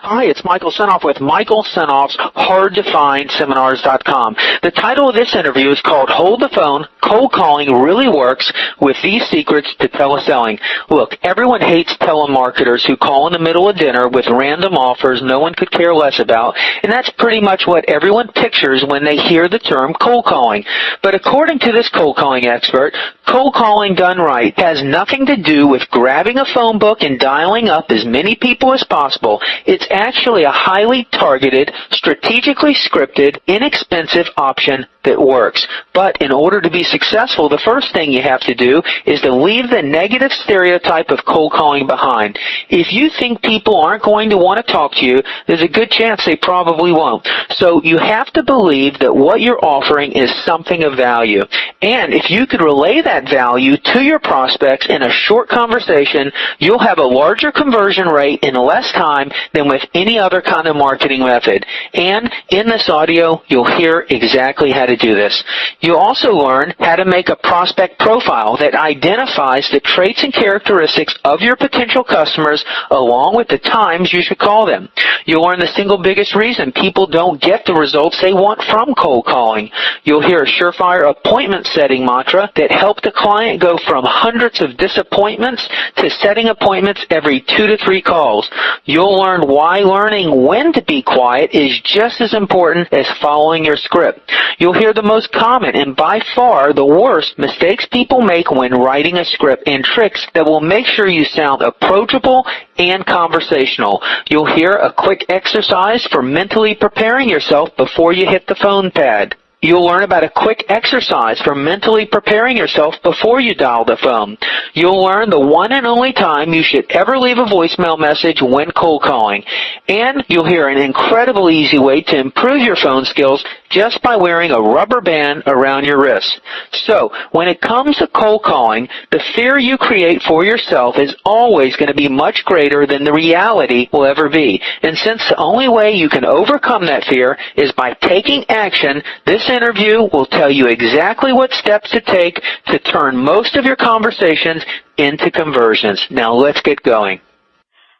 Hi, it's Michael Senoff with Michael Senoff's HardToFindSeminars.com. The title of this interview is called Hold the Phone, Cold Calling Really Works with These Secrets to Tele-Selling. Look, everyone hates telemarketers who call in the middle of dinner with random offers no one could care less about, and that's pretty much what everyone pictures when they hear the term cold calling. But according to this cold calling expert, cold calling done right has nothing to do with grabbing a phone book and dialing up as many people as possible. It's actually a highly targeted, strategically scripted, inexpensive option that works. But in order to be successful, the first thing you have to do is to leave the negative stereotype of cold calling behind. If you think people aren't going to want to talk to you, there's a good chance they probably won't. So you have to believe that what you're offering is something of value. And if you could relay that value to your prospects in a short conversation, you'll have a larger conversion rate in less time than with any other kind of marketing method. And in this audio, you'll hear exactly how to do this. You'll also learn how to make a prospect profile that identifies the traits and characteristics of your potential customers along with the times you should call them. You'll learn the single biggest reason people don't get the results they want from cold calling. You'll hear a surefire appointment setting mantra that helps the client go from hundreds of disappointments to setting appointments every 2 to 3 calls. You'll learn why learning when to be quiet is just as important as following your script. You'll hear the most common and by far the worst mistakes people make when writing a script and tricks that will make sure you sound approachable and conversational. You'll hear a quick exercise for mentally preparing yourself before you hit the phone pad. You'll learn about a quick exercise for mentally preparing yourself before you dial the phone. You'll learn the one and only time you should ever leave a voicemail message when cold calling. And you'll hear an incredibly easy way to improve your phone skills just by wearing a rubber band around your wrist. So, when it comes to cold calling, the fear you create for yourself is always going to be much greater than the reality will ever be. And since the only way you can overcome that fear is by taking action, this interview will tell you exactly what steps to take to turn most of your conversations into conversions. Now let's get going.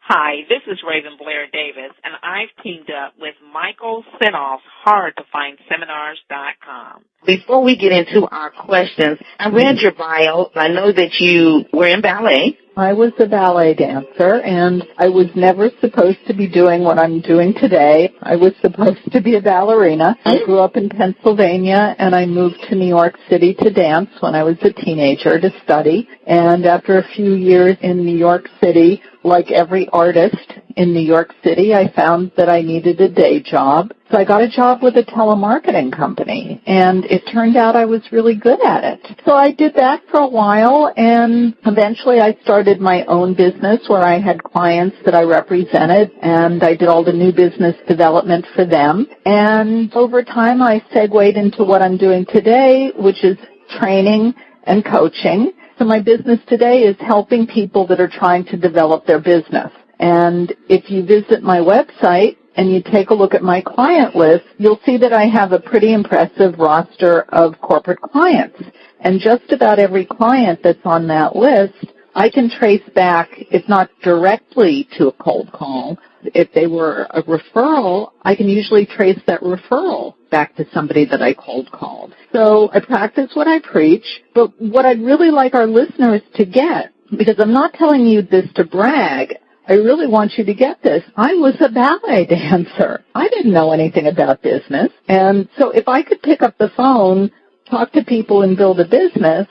Hi, this is Raven Blair Davis, and I've teamed up with Michael Senoff, HardToFindSeminars.com. Before we get into our questions, I read your bio. I know that you were in ballet. I was a ballet dancer, and I was never supposed to be doing what I'm doing today. I was supposed to be a ballerina. I grew up in Pennsylvania, and I moved to New York City to dance when I was a teenager to study. And after a few years in New York City, like every artist in New York City, I found that I needed a day job. So I got a job with a telemarketing company, and it turned out I was really good at it. So I did that for a while, and eventually I started my own business where I had clients that I represented, and I did all the new business development for them. And over time I segued into what I'm doing today, which is training and coaching. So my business today is helping people that are trying to develop their business. And if you visit my website and you take a look at my client list, you'll see that I have a pretty impressive roster of corporate clients. And just about every client that's on that list, I can trace back, if not directly to a cold call. If they were a referral, I can usually trace that referral back to somebody that I cold called. So I practice what I preach, but what I'd really like our listeners to get, because I'm not telling you this to brag, I really want you to get this. I was a ballet dancer. I didn't know anything about business. And so if I could pick up the phone, talk to people, and build a business,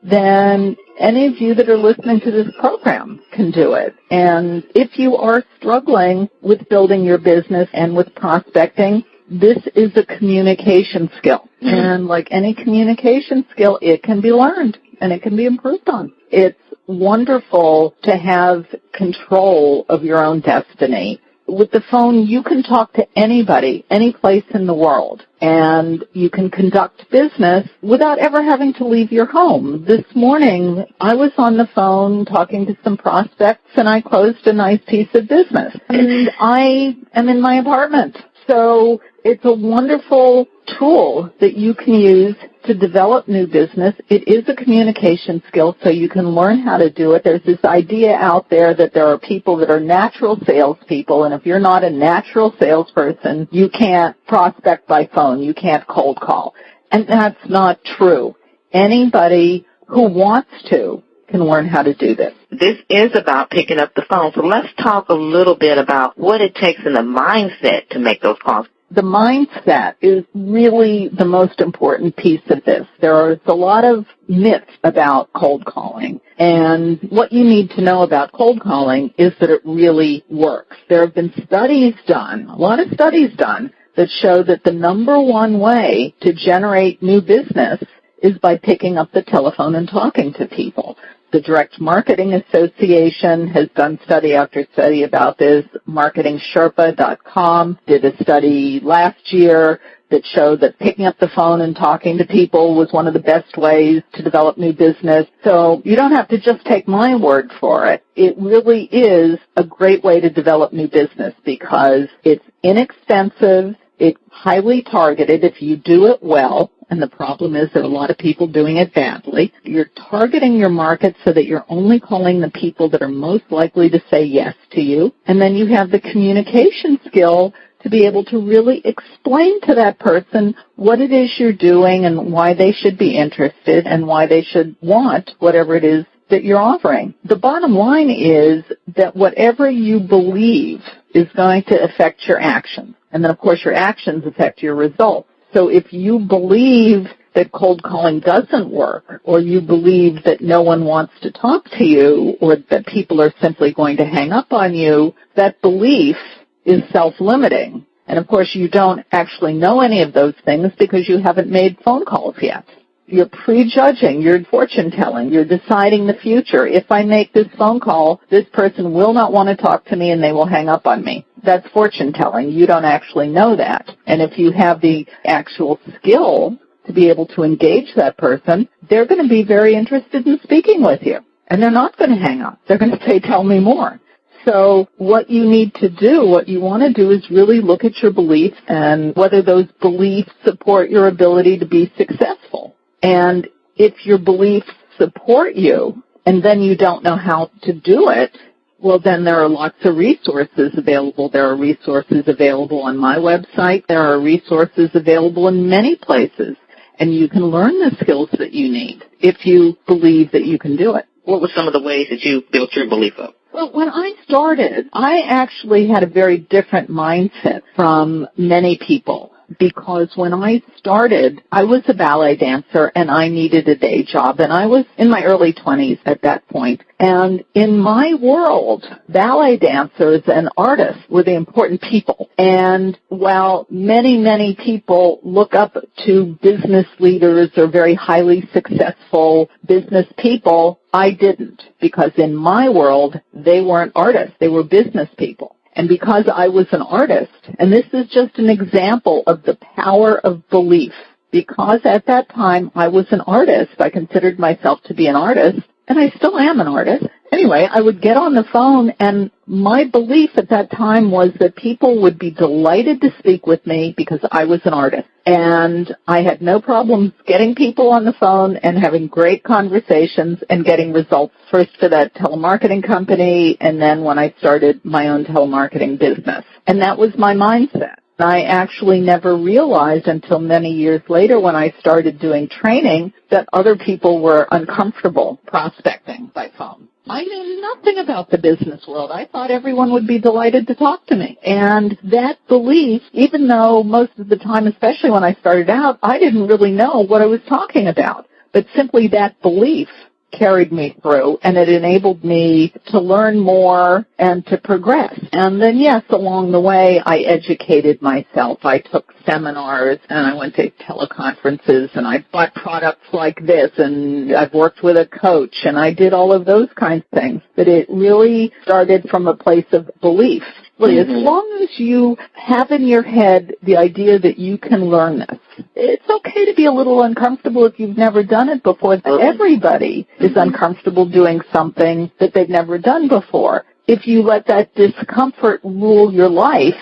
then any of you that are listening to this program can do it. And if you are struggling with building your business and with prospecting, this is a communication skill. And like any communication skill, it can be learned and it can be improved on. It's wonderful to have control of your own destiny. With the phone, you can talk to anybody, any place in the world, and you can conduct business without ever having to leave your home. This morning, I was on the phone talking to some prospects, and I closed a nice piece of business. And I am in my apartment. So it's a wonderful tool that you can use to develop new business, it is a communication skill, so you can learn how to do it. There's this idea out there that there are people that are natural salespeople, and if you're not a natural salesperson, you can't prospect by phone, you can't cold call. And that's not true. Anybody who wants to can learn how to do this. This is about picking up the phone, so let's talk a little bit about what it takes in the mindset to make those calls. The mindset is really the most important piece of this. There is a lot of myths about cold calling, and what you need to know about cold calling is that it really works. There have been studies done, a lot of studies done, that show that the number one way to generate new business is by picking up the telephone and talking to people. The Direct Marketing Association has done study after study about this. MarketingSherpa.com did a study last year that showed that picking up the phone and talking to people was one of the best ways to develop new business. So you don't have to just take my word for it. It really is a great way to develop new business because it's inexpensive, it's highly targeted if you do it well. And the problem is there are a lot of people doing it badly. You're targeting your market so that you're only calling the people that are most likely to say yes to you. And then you have the communication skill to be able to really explain to that person what it is you're doing and why they should be interested and why they should want whatever it is that you're offering. The bottom line is that whatever you believe is going to affect your actions. And then, of course, your actions affect your results. So if you believe that cold calling doesn't work, or you believe that no one wants to talk to you, or that people are simply going to hang up on you, that belief is self-limiting. And of course, you don't actually know any of those things because you haven't made phone calls yet. You're prejudging, you're fortune-telling, you're deciding the future. If I make this phone call, this person will not want to talk to me and they will hang up on me. That's fortune-telling. You don't actually know that. And if you have the actual skill to be able to engage that person, they're going to be very interested in speaking with you. And they're not going to hang up. They're going to say, tell me more. So what you need to do, what you want to do is really look at your beliefs and whether those beliefs support your ability to be successful. And if your beliefs support you and then you don't know how to do it, well, then there are lots of resources available. There are resources available on my website. There are resources available in many places. And you can learn the skills that you need if you believe that you can do it. What were some of the ways that you built your belief up? Well, when I started, I actually had a very different mindset from many people. Because when I started, I was a ballet dancer and I needed a day job, and I was in my early 20s at that point. And in my world, ballet dancers and artists were the important people. And while many, many people look up to business leaders or very highly successful business people, I didn't, because in my world, they weren't artists, they were business people. And because I was an artist, and this is just an example of the power of belief, because at that time I was an artist, I considered myself to be an artist, and I still am an artist. Anyway, I would get on the phone, and my belief at that time was that people would be delighted to speak with me because I was an artist. And I had no problems getting people on the phone and having great conversations and getting results, first for that telemarketing company and then when I started my own telemarketing business. And that was my mindset. I actually never realized until many years later when I started doing training that other people were uncomfortable prospecting by phone. I knew nothing about the business world. I thought everyone would be delighted to talk to me. And that belief, even though most of the time, especially when I started out, I didn't really know what I was talking about. But simply that belief carried me through, and it enabled me to learn more and to progress. And then, yes, along the way, I educated myself. I took seminars, and I went to teleconferences, and I bought products like this, and I've worked with a coach, and I did all of those kinds of things. But it really started from a place of belief. As long as you have in your head the idea that you can learn this, it's okay to be a little uncomfortable if you've never done it before. Everybody is uncomfortable doing something that they've never done before. If you let that discomfort rule your life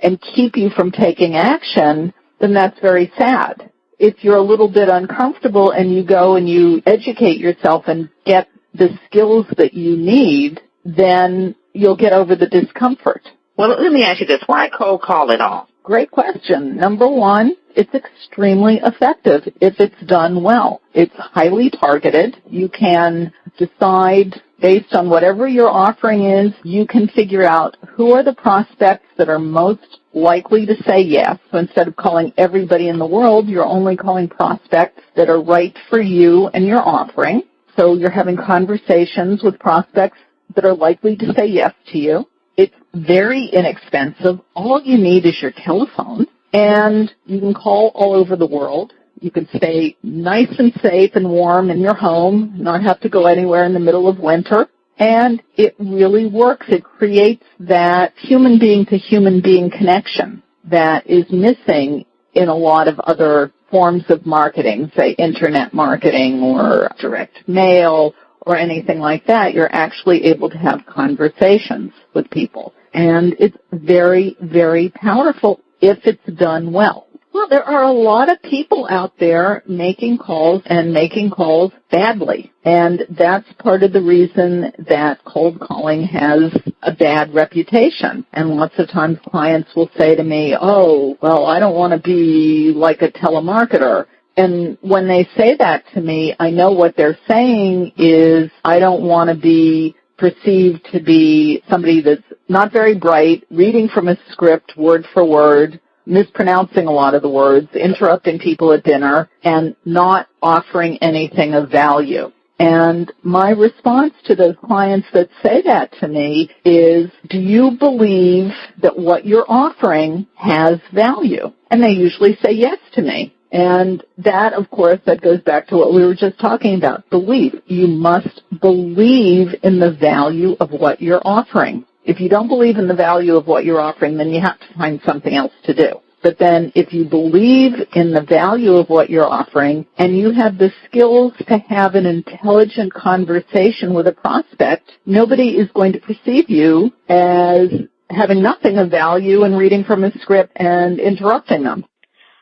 and keep you from taking action, then that's very sad. if you're a little bit uncomfortable and you go and you educate yourself and get the skills that you need, then you'll get over the discomfort. Well, let me ask you this. Why cold call at all? Great question. Number one, it's extremely effective if it's done well. It's highly targeted. You can decide based on whatever your offering is, you can figure out who are the prospects that are most likely to say yes. So instead of calling everybody in the world, you're only calling prospects that are right for you and your offering. So you're having conversations with prospects that are likely to say yes to you. It's very inexpensive. All you need is your telephone, and you can call all over the world. You can stay nice and safe and warm in your home, not have to go anywhere in the middle of winter, and it really works. It creates that human being to human being connection that is missing in a lot of other forms of marketing, say internet marketing or direct mail or anything like that. You're actually able to have conversations with people. And it's very, very powerful if it's done well. Well, there are a lot of people out there making calls and making calls badly. And that's part of the reason that cold calling has a bad reputation. And lots of times clients will say to me, oh, well, I don't want to be like a telemarketer. And when they say that to me, I know what they're saying is I don't want to be perceived to be somebody that's not very bright, reading from a script word for word, mispronouncing a lot of the words, interrupting people at dinner, and not offering anything of value. And my response to those clients that say that to me is, do you believe that what you're offering has value? And they usually say yes to me. And that, of course, that goes back to what we were just talking about, belief. You must believe in the value of what you're offering. If you don't believe in the value of what you're offering, then you have to find something else to do. But then if you believe in the value of what you're offering and you have the skills to have an intelligent conversation with a prospect, nobody is going to perceive you as having nothing of value and reading from a script and interrupting them.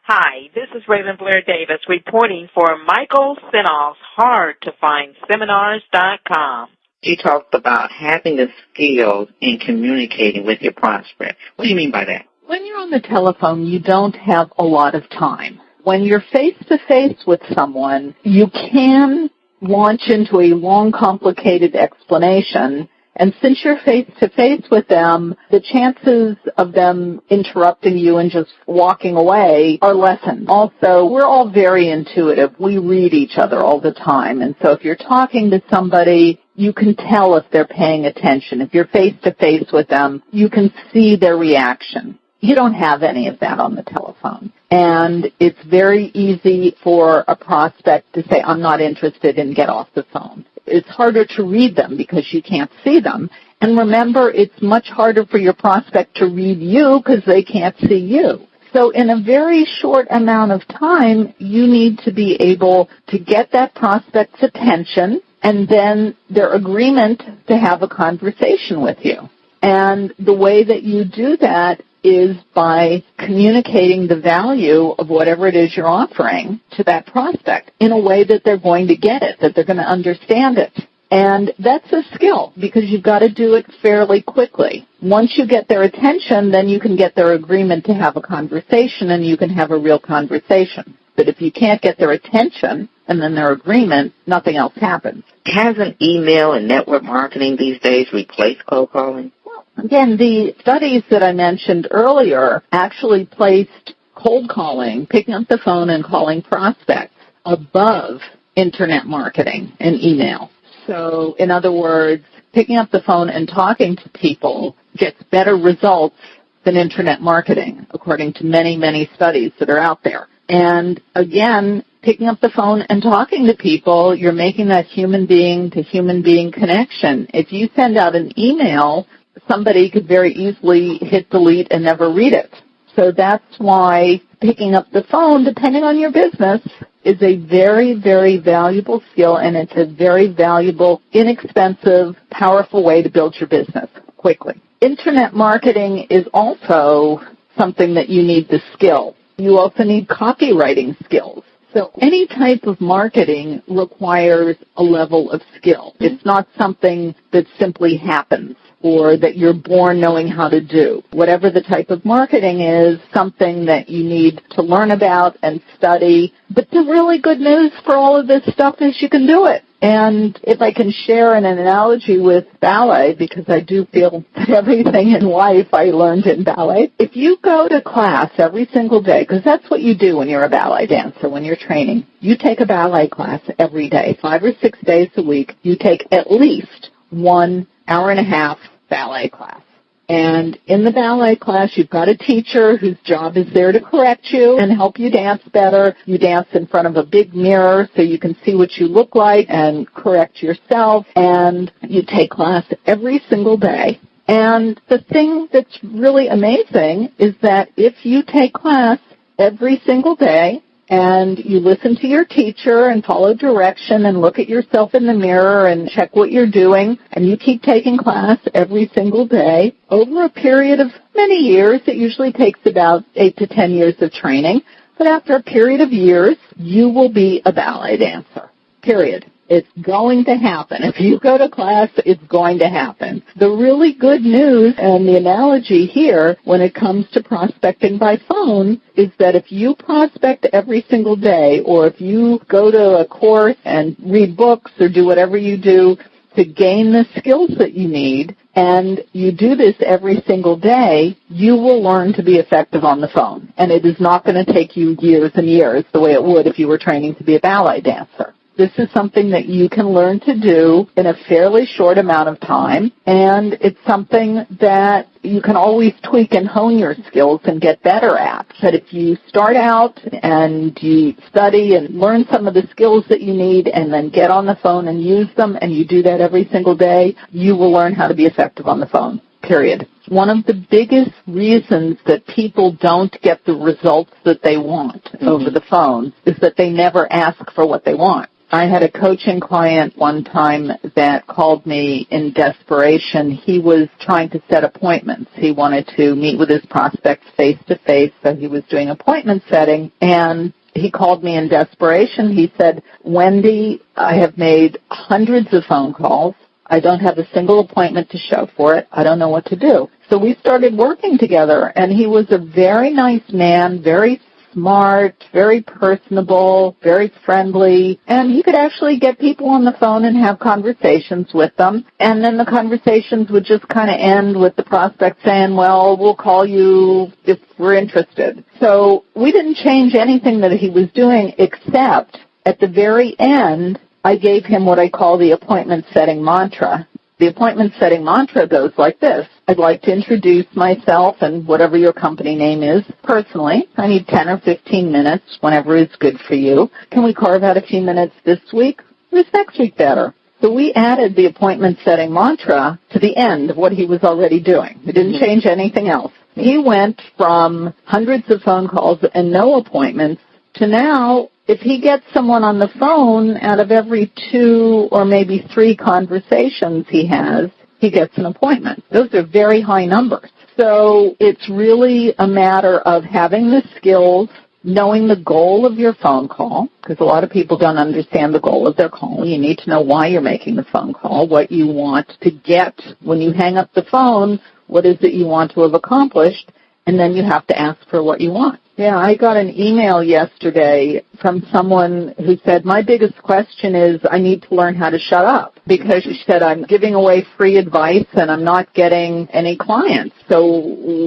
Hi, this is Raven Blair Davis reporting for Michael Senoff's HardToFindSeminars.com. You talked about having the skills in communicating with your prospect. What do you mean by that? When you're on the telephone, you don't have a lot of time. When you're face-to-face with someone, you can launch into a long, complicated explanation. And since you're face-to-face with them, the chances of them interrupting you and just walking away are lessened. Also, we're all very intuitive. We read each other all the time. And so if you're talking to somebody, you can tell if they're paying attention. If you're face-to-face with them, you can see their reaction. You don't have any of that on the telephone. And it's very easy for a prospect to say, I'm not interested, and get off the phone. It's harder to read them because you can't see them. And remember, it's much harder for your prospect to read you because they can't see you. So in a very short amount of time, you need to be able to get that prospect's attention and then their agreement to have a conversation with you. And the way that you do that is by communicating the value of whatever it is you're offering to that prospect in a way that they're going to get it, that they're going to understand it. And that's a skill because you've got to do it fairly quickly. Once you get their attention, then you can get their agreement to have a conversation and you can have a real conversation. But if you can't get their attention and then their agreement, nothing else happens. Hasn't email and network marketing these days replaced cold calling? Again, the studies that I mentioned earlier actually placed cold calling, picking up the phone and calling prospects, above internet marketing and email. So, in other words, picking up the phone and talking to people gets better results than internet marketing, according to many, many studies that are out there. And again, picking up the phone and talking to people, you're making that human being to human being connection. If you send out an email, somebody could very easily hit delete and never read it. So that's why picking up the phone, depending on your business, is a very, very valuable skill, and it's a very valuable, inexpensive, powerful way to build your business quickly. Internet marketing is also something that you need the skill. You also need copywriting skills. So any type of marketing requires a level of skill. It's not something that simply happens or that you're born knowing how to do. Whatever the type of marketing is, something that you need to learn about and study. But the really good news for all of this stuff is you can do it. And if I can share an analogy with ballet, because I do feel that everything in life I learned in ballet, if you go to class every single day, because that's what you do when you're a ballet dancer, when you're training, you take a ballet class every day, 5 or 6 days a week, you take at least 1 hour and a half ballet class. And in the ballet class, you've got a teacher whose job is there to correct you and help you dance better. You dance in front of a big mirror so you can see what you look like and correct yourself. And you take class every single day. And the thing that's really amazing is that if you take class every single day, and you listen to your teacher and follow direction and look at yourself in the mirror and check what you're doing, and you keep taking class every single day, over a period of many years, it usually takes about 8 to 10 years of training, but after a period of years, you will be a ballet dancer, period. It's going to happen. If you go to class, it's going to happen. The really good news and the analogy here when it comes to prospecting by phone is that if you prospect every single day, or if you go to a course and read books or do whatever you do to gain the skills that you need, and you do this every single day, you will learn to be effective on the phone. And it is not going to take you years and years the way it would if you were training to be a ballet dancer. This is something that you can learn to do in a fairly short amount of time, and it's something that you can always tweak and hone your skills and get better at. But if you start out and you study and learn some of the skills that you need and then get on the phone and use them, and you do that every single day, you will learn how to be effective on the phone, period. One of the biggest reasons that people don't get the results that they want over the phone is that they never ask for what they want. I had a coaching client one time that called me in desperation. He was trying to set appointments. He wanted to meet with his prospects face-to-face, so he was doing appointment setting, and he called me in desperation. He said, "Wendy, I have made hundreds of phone calls. I don't have a single appointment to show for it. I don't know what to do." So we started working together, and he was a very nice man, very smart, very personable, very friendly, and he could actually get people on the phone and have conversations with them, and then the conversations would just kind of end with the prospect saying, "Well, we'll call you if we're interested." So we didn't change anything that he was doing, except at the very end, I gave him what I call the appointment setting mantra. The appointment setting mantra goes like this: I'd like to introduce myself and whatever your company name is personally. I need 10 or 15 minutes, whenever is good for you. Can we carve out a few minutes this week? Or is next week better? So we added the appointment setting mantra to the end of what he was already doing. We didn't change anything else. He went from hundreds of phone calls and no appointments to now, if he gets someone on the phone out of every 2 or maybe 3 conversations he has, he gets an appointment. Those are very high numbers. So it's really a matter of having the skills, knowing the goal of your phone call, because a lot of people don't understand the goal of their call. You need to know why you're making the phone call, what you want to get when you hang up the phone, what is it you want to have accomplished, and then you have to ask for what you want. Yeah, I got an email yesterday from someone who said, "My biggest question is I need to learn how to shut up," because she said, "I'm giving away free advice and I'm not getting any clients. So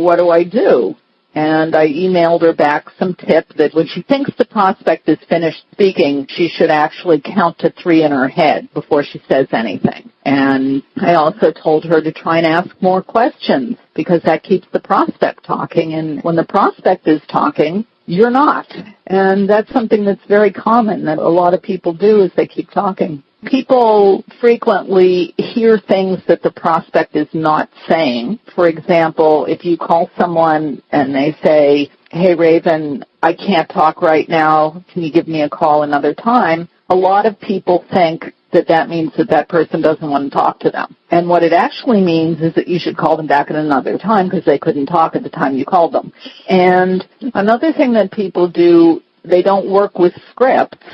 what do I do?" And I emailed her back some tip that when she thinks the prospect is finished speaking, she should actually count to 3 in her head before she says anything. And I also told her to try and ask more questions, because that keeps the prospect talking. And when the prospect is talking, you're not. And that's something that's very common that a lot of people do, is they keep talking. People frequently hear things that the prospect is not saying. For example, if you call someone and they say, "Hey, Raven, I can't talk right now. Can you give me a call another time?" A lot of people think that that means that that person doesn't want to talk to them. And what it actually means is that you should call them back at another time because they couldn't talk at the time you called them. And another thing that people do they don't work with scripts.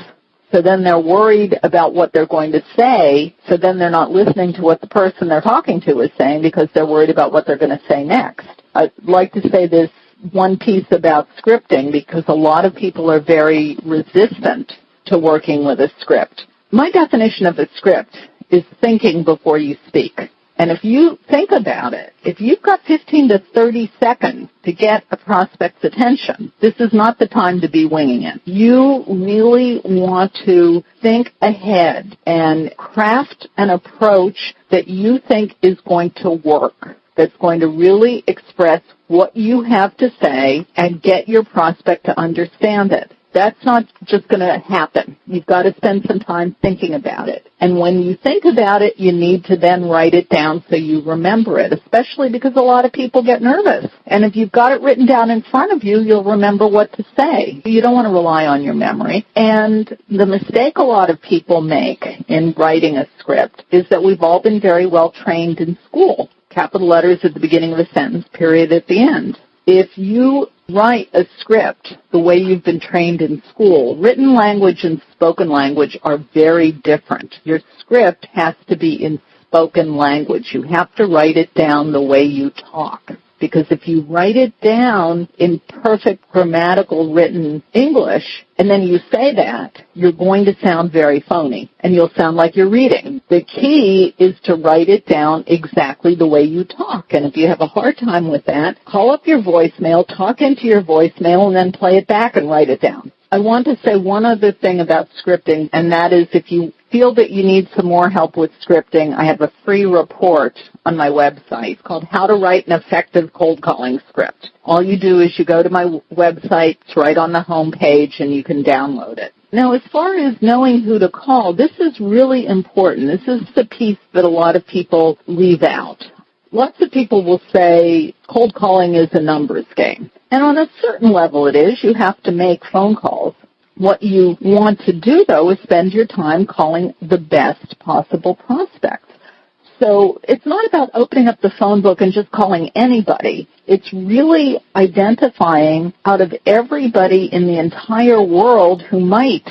So then they're worried about what they're going to say, so then they're not listening to what the person they're talking to is saying because they're worried about what they're going to say next. I'd like to say this one piece about scripting because a lot of people are very resistant to working with a script. My definition of a script is thinking before you speak. And if you think about it, if you've got 15 to 30 seconds to get a prospect's attention, this is not the time to be winging it. You really want to think ahead and craft an approach that you think is going to work, that's going to really express what you have to say and get your prospect to understand it. That's not just going to happen. You've got to spend some time thinking about it. And when you think about it, you need to then write it down so you remember it, especially because a lot of people get nervous. And if you've got it written down in front of you, you'll remember what to say. You don't want to rely on your memory. And the mistake a lot of people make in writing a script is that we've all been very well trained in school. Capital letters at the beginning of a sentence, period at the end. If you write a script the way you've been trained in school, written language and spoken language are very different. Your script has to be in spoken language. You have to write it down the way you talk. Because if you write it down in perfect grammatical written English, and then you say that, you're going to sound very phony, and you'll sound like you're reading. The key is to write it down exactly the way you talk. And if you have a hard time with that, call up your voicemail, talk into your voicemail, and then play it back and write it down. I want to say one other thing about scripting, and that is if you feel that you need some more help with scripting, I have a free report on my website called How to Write an Effective Cold Calling Script. All you do is you go to my website, it's right on the home page, and you can download it. Now, as far as knowing who to call, this is really important. This is the piece that a lot of people leave out. Lots of people will say cold calling is a numbers game. And on a certain level it is. You have to make phone calls. What you want to do, though, is spend your time calling the best possible prospects. So it's not about opening up the phone book and just calling anybody. It's really identifying out of everybody in the entire world who might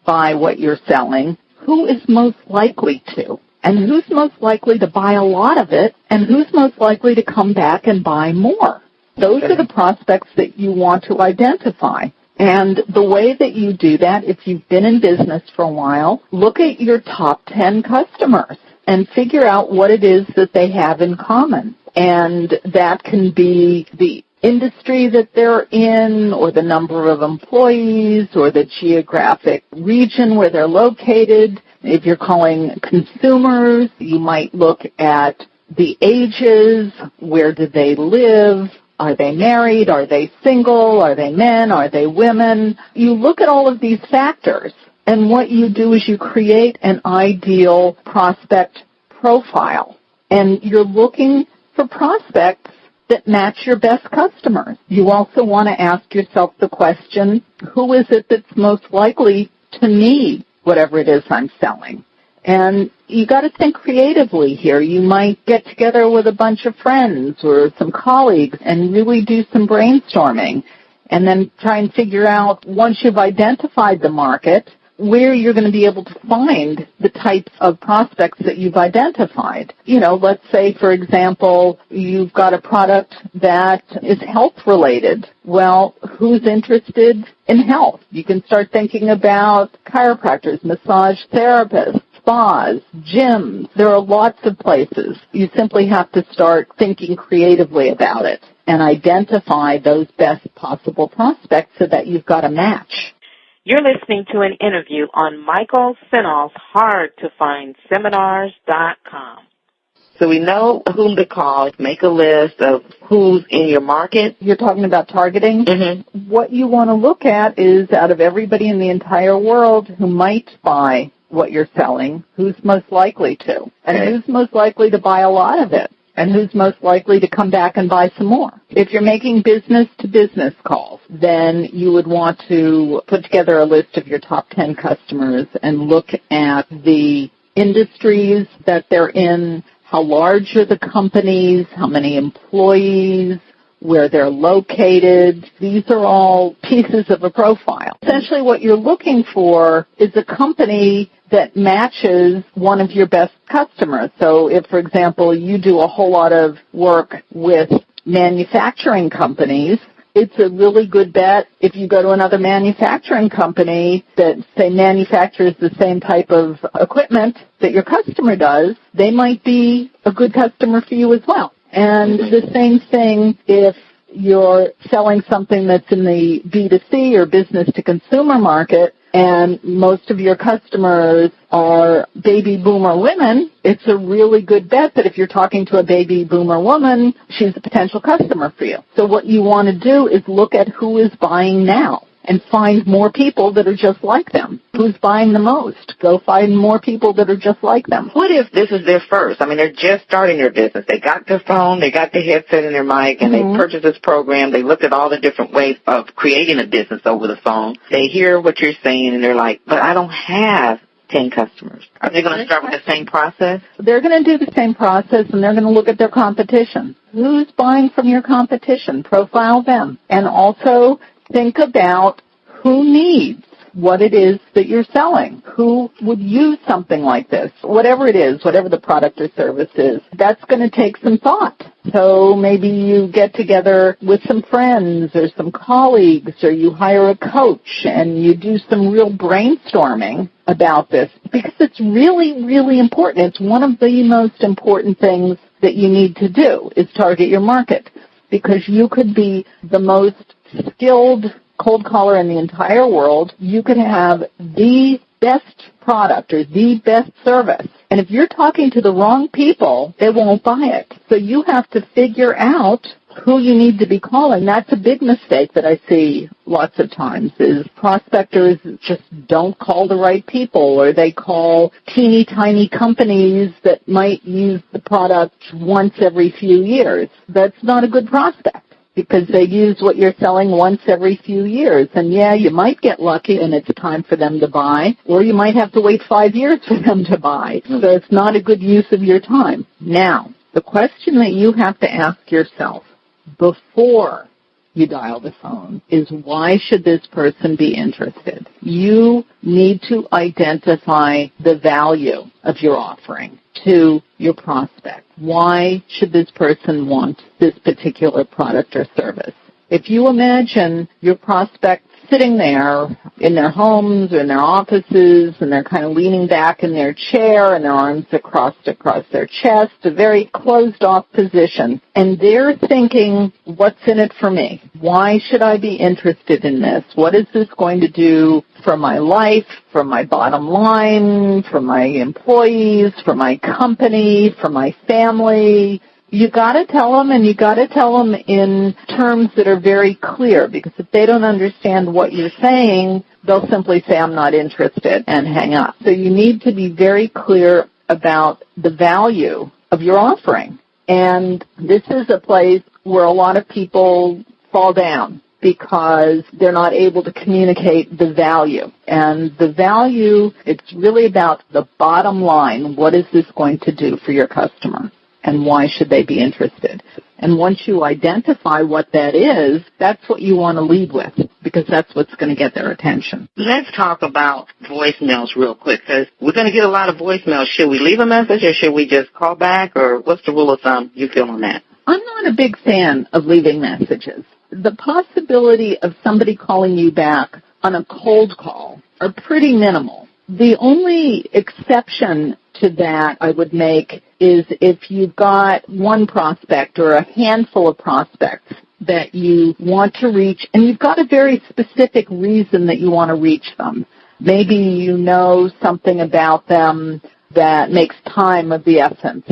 buy what you're selling, who is most likely to. And who's most likely to buy a lot of it, and who's most likely to come back and buy more. Those are the prospects that you want to identify. And the way that you do that, if you've been in business for a while, look at your top 10 customers and figure out what it is that they have in common. And that can be the industry that they're in, or the number of employees, or the geographic region where they're located. If you're calling consumers, you might look at the ages, where do they live, are they married, are they single, are they men, are they women. You look at all of these factors, and what you do is you create an ideal prospect profile. And you're looking for prospects that match your best customers. You also want to ask yourself the question, who is it that's most likely to need whatever it is I'm selling? And you got to think creatively here. You might get together with a bunch of friends or some colleagues and really do some brainstorming and then try and figure out, once you've identified the market, where you're going to be able to find the types of prospects that you've identified. You know, let's say, for example, you've got a product that is health-related. Well, who's interested in health? You can start thinking about chiropractors, massage therapists, spas, gyms. There are lots of places. You simply have to start thinking creatively about it and identify those best possible prospects so that you've got a match. You're listening to an interview on Michael Senoff's HardToFindSeminars.com. So we know whom to call. Make a list of who's in your market. You're talking about targeting? Mm-hmm. What you want to look at is, out of everybody in the entire world who might buy what you're selling, who's most likely to, and who's most likely to buy a lot of it, and who's most likely to come back and buy some more. If you're making business-to-business calls, then you would want to put together a list of your top 10 customers and look at the industries that they're in, how large are the companies, how many employees, where they're located. These are all pieces of a profile. Essentially what you're looking for is a company that matches one of your best customers. So if, for example, you do a whole lot of work with manufacturing companies, it's a really good bet if you go to another manufacturing company that, say, manufactures the same type of equipment that your customer does, they might be a good customer for you as well. And the same thing if you're selling something that's in the B2C or business-to-consumer market, and most of your customers are baby boomer women, it's a really good bet that if you're talking to a baby boomer woman, she's a potential customer for you. So what you want to do is look at who is buying now and find more people that are just like them. Who's buying the most? Go find more people that are just like them. What if this is their first? I mean, they're just starting their business. They got their phone, they got their headset and their mic, and they purchased this program. They looked at all the different ways of creating a business over the phone. They hear what you're saying, and they're like, but I don't have 10 customers. Are they going to start with the same process? They're going to do the same process, and they're going to look at their competition. Who's buying from your competition? Profile them. And also think about who needs what it is that you're selling. Who would use something like this? Whatever it is, whatever the product or service is, that's going to take some thought. So maybe you get together with some friends or some colleagues, or you hire a coach and you do some real brainstorming about this, because it's really, really important. It's one of the most important things that you need to do is target your market, because you could be the most skilled cold caller in the entire world. You could have the best product or the best service, and if you're talking to the wrong people, they won't buy it. So you have to figure out who you need to be calling. That's a big mistake that I see lots of times, is prospectors just don't call the right people, or they call teeny tiny companies that might use the product once every few years. That's not a good prospect, because they use what you're selling once every few years. And yeah, you might get lucky and it's time for them to buy, or you might have to wait 5 years for them to buy. So it's not a good use of your time. Now, the question that you have to ask yourself before you dial the phone is, why should this person be interested? You need to identify the value of your offering to your prospect. Why should this person want this particular product or service? If you imagine your prospect sitting there in their homes or in their offices, and they're kind of leaning back in their chair and their arms across their chest, a very closed-off position, and they're thinking, what's in it for me? Why should I be interested in this? What is this going to do for my life, for my bottom line, for my employees, for my company, for my family? You got to tell them, and you got to tell them in terms that are very clear, because if they don't understand what you're saying, they'll simply say, I'm not interested, and hang up. So you need to be very clear about the value of your offering. And this is a place where a lot of people fall down, because they're not able to communicate the value. And the value, it's really about the bottom line. What is this going to do for your customer? And why should they be interested? And once you identify what that is, that's what you want to lead with, because that's what's going to get their attention. Let's talk about voicemails real quick, because we're going to get a lot of voicemails. Should we leave a message, or should we just call back, or what's the rule of thumb you feel on that? I'm not a big fan of leaving messages. The possibility of somebody calling you back on a cold call are pretty minimal. The only exception to that I would make is if you've got one prospect or a handful of prospects that you want to reach, and you've got a very specific reason that you want to reach them. Maybe you know something about them that makes time of the essence.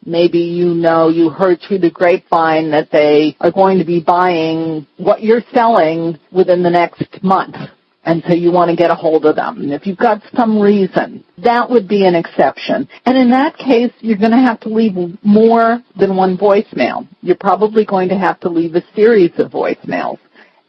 Maybe you heard through the grapevine that they are going to be buying what you're selling within the next month, and so you want to get a hold of them. And if you've got some reason, that would be an exception. And in that case, you're going to have to leave more than one voicemail. You're probably going to have to leave a series of voicemails.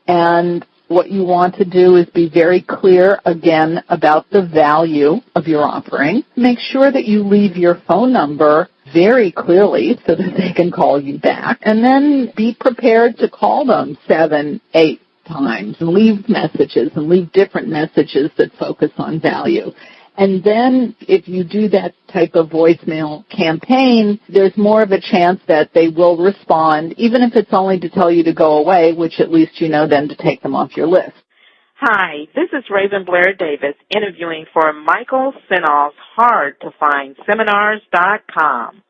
And what you want to do is be very clear, again, about the value of your offering. Make sure that you leave your phone number very clearly so that they can call you back. And then be prepared to call them 7, 8 times and leave messages and leave different messages that focus on value. And then if you do that type of voicemail campaign, there's more of a chance that they will respond, even if it's only to tell you to go away, which at least you know then to take them off your list. Hi, this is Raven Blair Davis interviewing for Michael Senoff's HardToFindSeminars.com.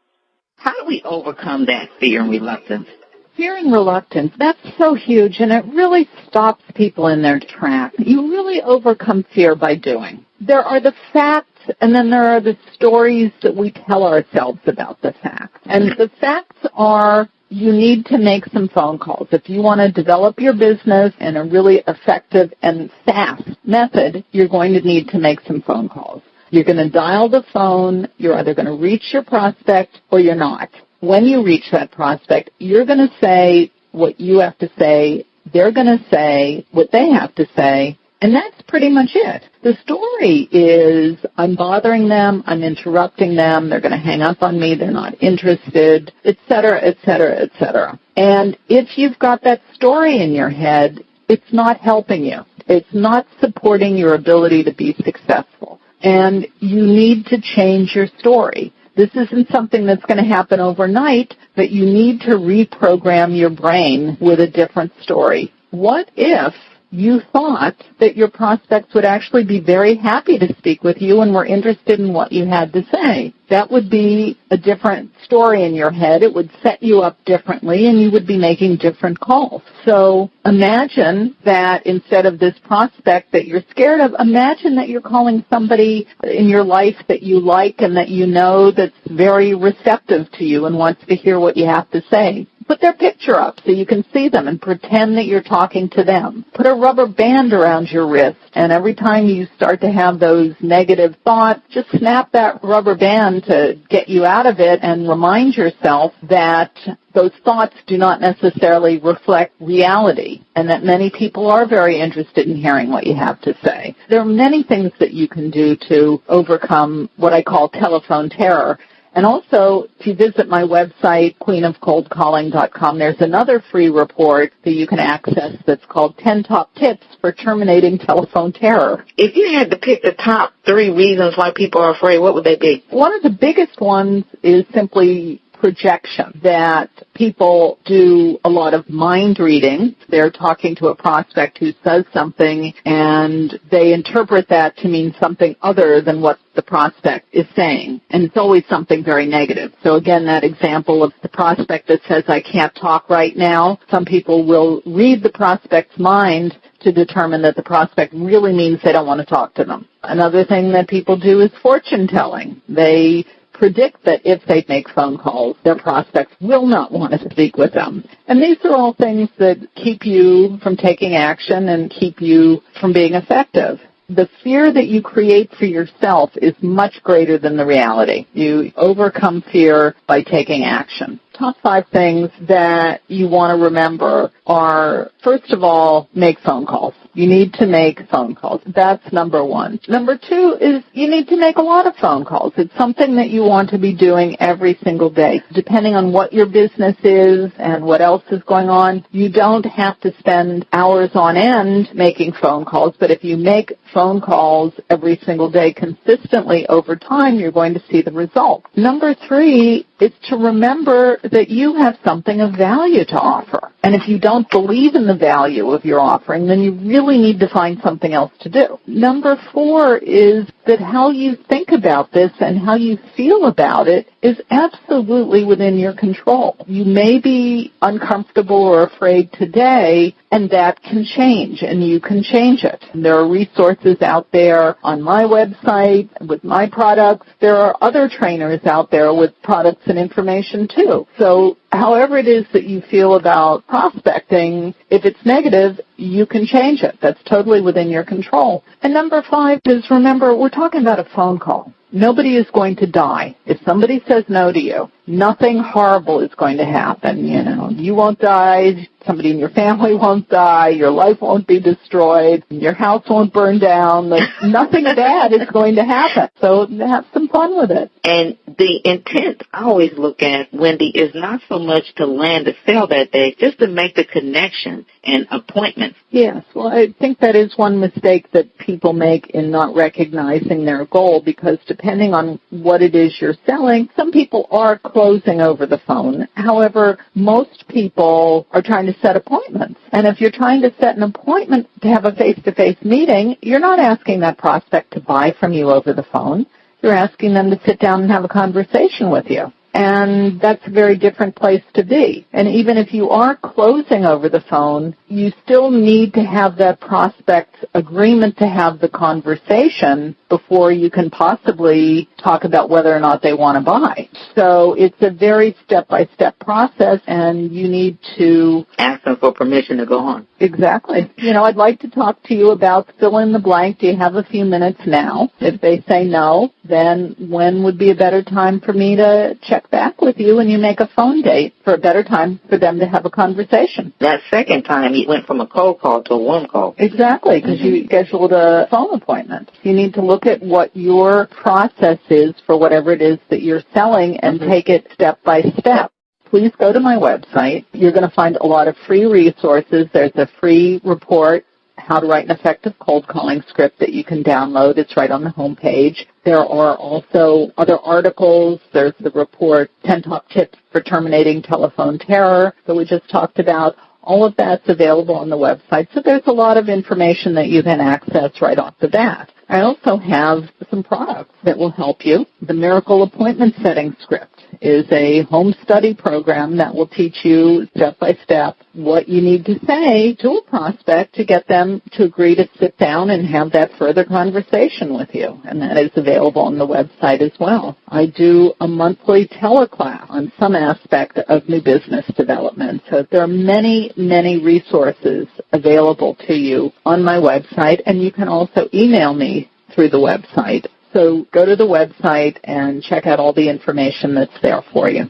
How do we overcome that fear and reluctance? Fear and reluctance, that's so huge, and it really stops people in their track. You really overcome fear by doing. There are the facts, and then there are the stories that we tell ourselves about the facts. And the facts are you need to make some phone calls. If you want to develop your business in a really effective and fast method, you're going to need to make some phone calls. You're going to dial the phone. You're either going to reach your prospect or you're not. When you reach that prospect, you're going to say what you have to say. They're going to say what they have to say. And that's pretty much it. The story is I'm bothering them, I'm interrupting them, they're going to hang up on me, they're not interested, et cetera, et cetera, et cetera. And if you've got that story in your head, it's not helping you. It's not supporting your ability to be successful. And you need to change your story. This isn't something that's going to happen overnight, but you need to reprogram your brain with a different story. What if you thought that your prospects would actually be very happy to speak with you and were interested in what you had to say? That would be a different story in your head. It would set you up differently, and you would be making different calls. So imagine that instead of this prospect that you're scared of, imagine that you're calling somebody in your life that you like and that you know that's very receptive to you and wants to hear what you have to say. Put their picture up so you can see them and pretend that you're talking to them. Put a rubber band around your wrist, and every time you start to have those negative thoughts, just snap that rubber band to get you out of it and remind yourself that those thoughts do not necessarily reflect reality and that many people are very interested in hearing what you have to say. There are many things that you can do to overcome what I call telephone terror. And also, if you visit my website, queenofcoldcalling.com, there's another free report that you can access that's called 10 Top Tips for Terminating Telephone Terror. If you had to pick the top 3 reasons why people are afraid, what would they be? One of the biggest ones is simply projection, that people do a lot of mind reading. They're talking to a prospect who says something and they interpret that to mean something other than what the prospect is saying. And it's always something very negative. So again, that example of the prospect that says, I can't talk right now, some people will read the prospect's mind to determine that the prospect really means they don't want to talk to them. Another thing that people do is fortune telling. They predict that if they make phone calls, their prospects will not want to speak with them. And these are all things that keep you from taking action and keep you from being effective. The fear that you create for yourself is much greater than the reality. You overcome fear by taking action. Top 5 things that you want to remember are, first of all, make phone calls. You need to make phone calls. That's number 1. Number 2 is you need to make a lot of phone calls. It's something that you want to be doing every single day. Depending on what your business is and what else is going on, you don't have to spend hours on end making phone calls, but if you make phone calls every single day consistently over time, you're going to see the result. Number 3 is to remember that you have something of value to offer. And if you don't believe in the value of your offering, then you really need to find something else to do. Number 4 is that how you think about this and how you feel about it is absolutely within your control. You may be uncomfortable or afraid today, and that can change, and you can change it. There are resources out there on my website with my products. There are other trainers out there with products and information too. So however it is that you feel about prospecting, if it's negative, you can change it. That's totally within your control. And number 5 is, remember, we're talking about a phone call. Nobody is going to die. If somebody says no to you, nothing horrible is going to happen. You know, you won't die, somebody in your family won't die, your life won't be destroyed, your house won't burn down. Like, nothing bad is going to happen. So have some fun with it. And the intent I always look at, Wendy, is not so much to land a sale that day, just to make the connection and appointments. Yes, well, I think that is one mistake that people make in not recognizing their goal, because depending on what it is you're selling, some people are closing over the phone. However, most people are trying to set appointments. And if you're trying to set an appointment to have a face-to-face meeting, you're not asking that prospect to buy from you over the phone. You're asking them to sit down and have a conversation with you. And that's a very different place to be. And even if you are closing over the phone, you still need to have that prospect's agreement to have the conversation before you can possibly talk about whether or not they want to buy. So it's a very step-by-step process, and you need to ask them for permission to go on. Exactly. You know, I'd like to talk to you about fill in the blank. Do you have a few minutes now? If they say no, then when would be a better time for me to check back with you, and you make a phone date for a better time for them to have a conversation? That second time, you went from a cold call to a warm call. Exactly, because you scheduled a phone appointment. You need to look at what your process is for whatever it is that you're selling and take it step by step. Please go to my website. You're going to find a lot of free resources. There's a free report, How to Write an Effective Cold Calling Script, that you can download. It's right on the home page. There are also other articles. There's the report, 10 Top Tips for Terminating Telephone Terror, that we just talked about. All of that's available on the website. So there's a lot of information that you can access right off the bat. I also have some products that will help you. The Miracle Appointment Setting Script is a home study program that will teach you step by step what you need to say to a prospect to get them to agree to sit down and have that further conversation with you. And that is available on the website as well. I do a monthly teleclass on some aspect of new business development. So there are many, many resources available to you on my website, and you can also email me through the website. So go to the website and check out all the information that's there for you.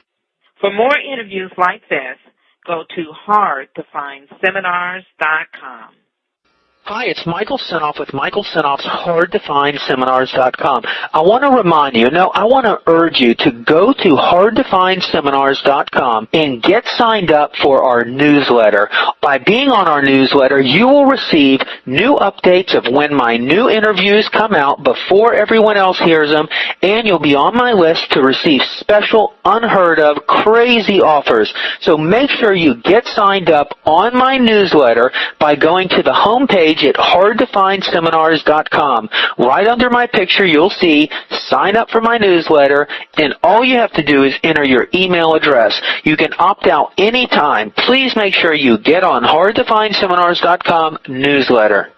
For more interviews like this, go to hardtofindseminars.com. Hi, it's Michael Senoff with Michael Senoff's hardtofindseminars.com. I want to remind you, I want to urge you to go to hardtofindseminars.com and get signed up for our newsletter. By being on our newsletter, you will receive new updates of when my new interviews come out before everyone else hears them, and you'll be on my list to receive special, unheard of, crazy offers. So make sure you get signed up on my newsletter by going to the home page at hardtofindseminars.com. Right under my picture, you'll see sign up for my newsletter, and all you have to do is enter your email address. You can opt out anytime. Please make sure you get on hardtofindseminars.com newsletter.